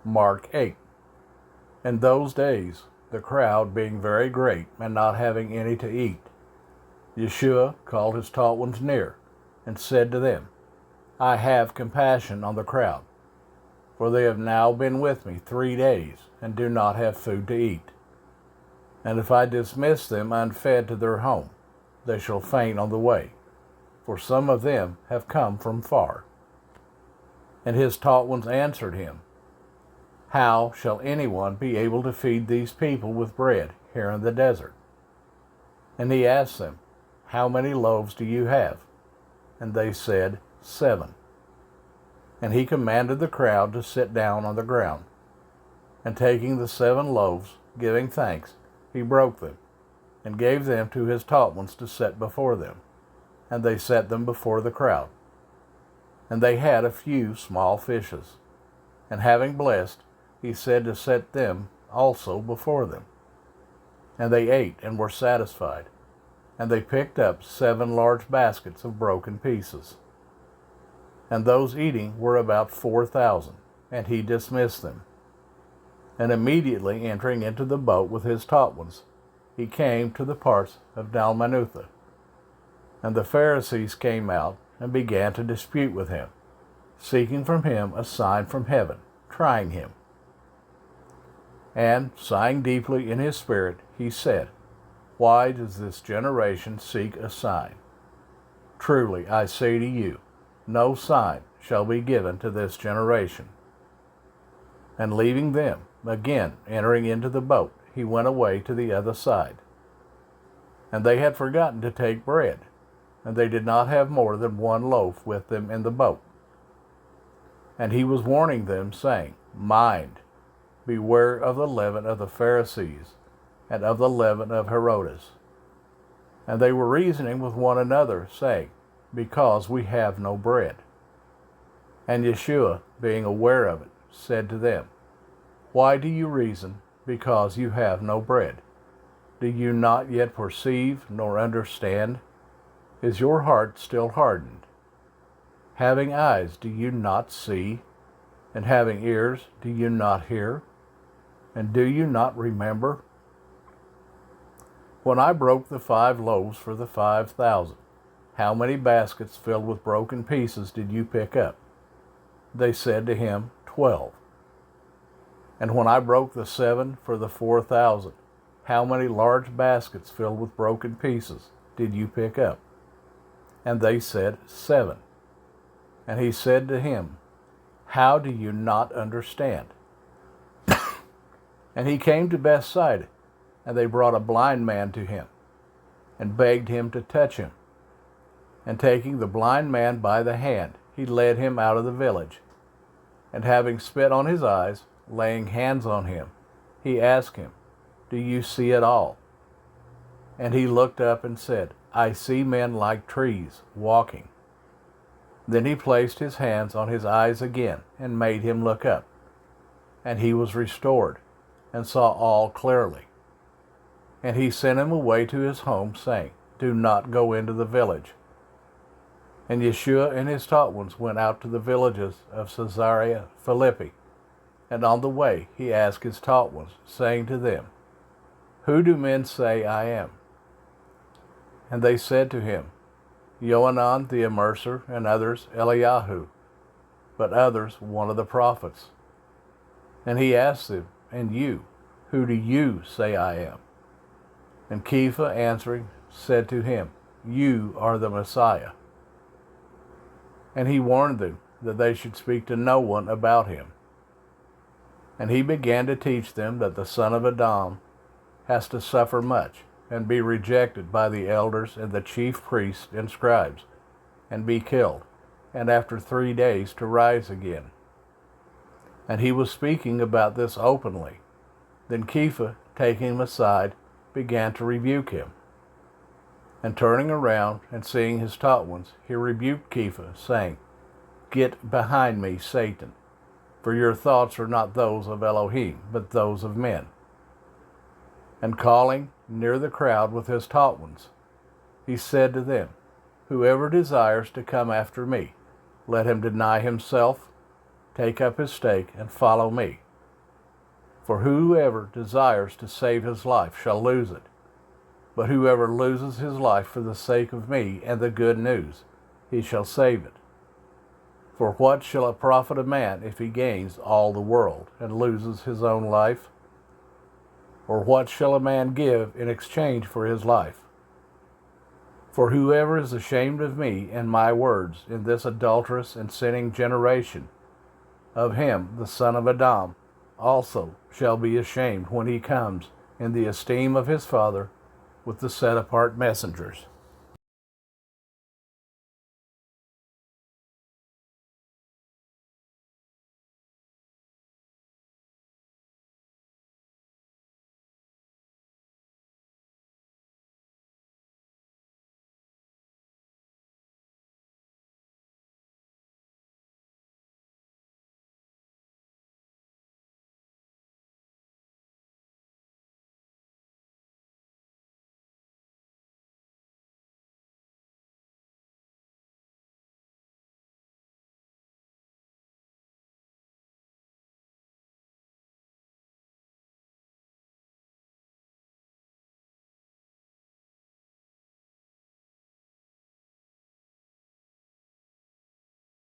Mark 8. In those days, the crowd being very great and not having any to eat, Yeshua called his taught ones near and said to them, I have compassion on the crowd, for they have now been with me 3 days and do not have food to eat. And if I dismiss them unfed to their home, they shall faint on the way, for some of them have come from far. And his taught ones answered him, How shall anyone be able to feed these people with bread here in the desert? And he asked them, How many loaves do you have? And they said, 7. And he commanded the crowd to sit down on the ground. And taking the 7 loaves, giving thanks, he broke them, and gave them to his taught ones to set before them. And they set them before the crowd. And they had a few small fishes. And having blessed, he said to set them also before them. And they ate and were satisfied. And they picked up 7 large baskets of broken pieces. And those eating were about 4,000, and he dismissed them. And immediately entering into the boat with his taught ones, he came to the parts of Dalmanutha. And the Pharisees came out and began to dispute with him, seeking from him a sign from heaven, trying him. And, sighing deeply in his spirit, he said, Why does this generation seek a sign? Truly, I say to you, no sign shall be given to this generation. And leaving them, again entering into the boat, he went away to the other side. And they had forgotten to take bread, and they did not have more than 1 loaf with them in the boat. And he was warning them, saying, Mind, beware of the leaven of the Pharisees, and of the leaven of Herodes. And they were reasoning with one another, saying, Because we have no bread. And Yeshua, being aware of it, said to them, Why do you reason, because you have no bread? Do you not yet perceive nor understand? Is your heart still hardened? Having eyes, do you not see? And having ears, do you not hear? And do you not remember? When I broke the 5 loaves for the 5,000, how many baskets filled with broken pieces did you pick up? They said to him, 12. And when I broke the 7 for the 4,000, how many large baskets filled with broken pieces did you pick up? And they said, 7. And he said to him, How do you not understand? And he came to Bethsaida, and they brought a blind man to him, and begged him to touch him. And taking the blind man by the hand, he led him out of the village. And having spit on his eyes, laying hands on him, he asked him, Do you see at all? And he looked up and said, I see men like trees, walking. Then he placed his hands on his eyes again, and made him look up. And he was restored, and saw all clearly. And he sent him away to his home, saying, Do not go into the village. And Yeshua and his taught ones went out to the villages of Caesarea Philippi. And on the way he asked his taught ones, saying to them, Who do men say I am? And they said to him, Yohanan the Immerser, and others Eliyahu, but others one of the prophets. And he asked them, And you, who do you say I am? And Kepha answering said to him, You are the Messiah. And he warned them that they should speak to no one about him. And he began to teach them that the son of Adam has to suffer much, and be rejected by the elders and the chief priests and scribes, and be killed, and after 3 days to rise again. And he was speaking about this openly. Then Kepha, taking him aside, began to rebuke him. And turning around and seeing his taught ones, he rebuked Kepha, saying, Get behind me, Satan, for your thoughts are not those of Elohim, but those of men. And calling near the crowd with his taught ones, he said to them, Whoever desires to come after me, let him deny himself, take up his stake, and follow me. For whoever desires to save his life shall lose it. But whoever loses his life for the sake of me and the good news, he shall save it. For what shall it profit a man if he gains all the world and loses his own life? Or what shall a man give in exchange for his life? For whoever is ashamed of me and my words in this adulterous and sinning generation, of him the son of Adam also shall be ashamed when he comes in the esteem of his Father with the set apart messengers.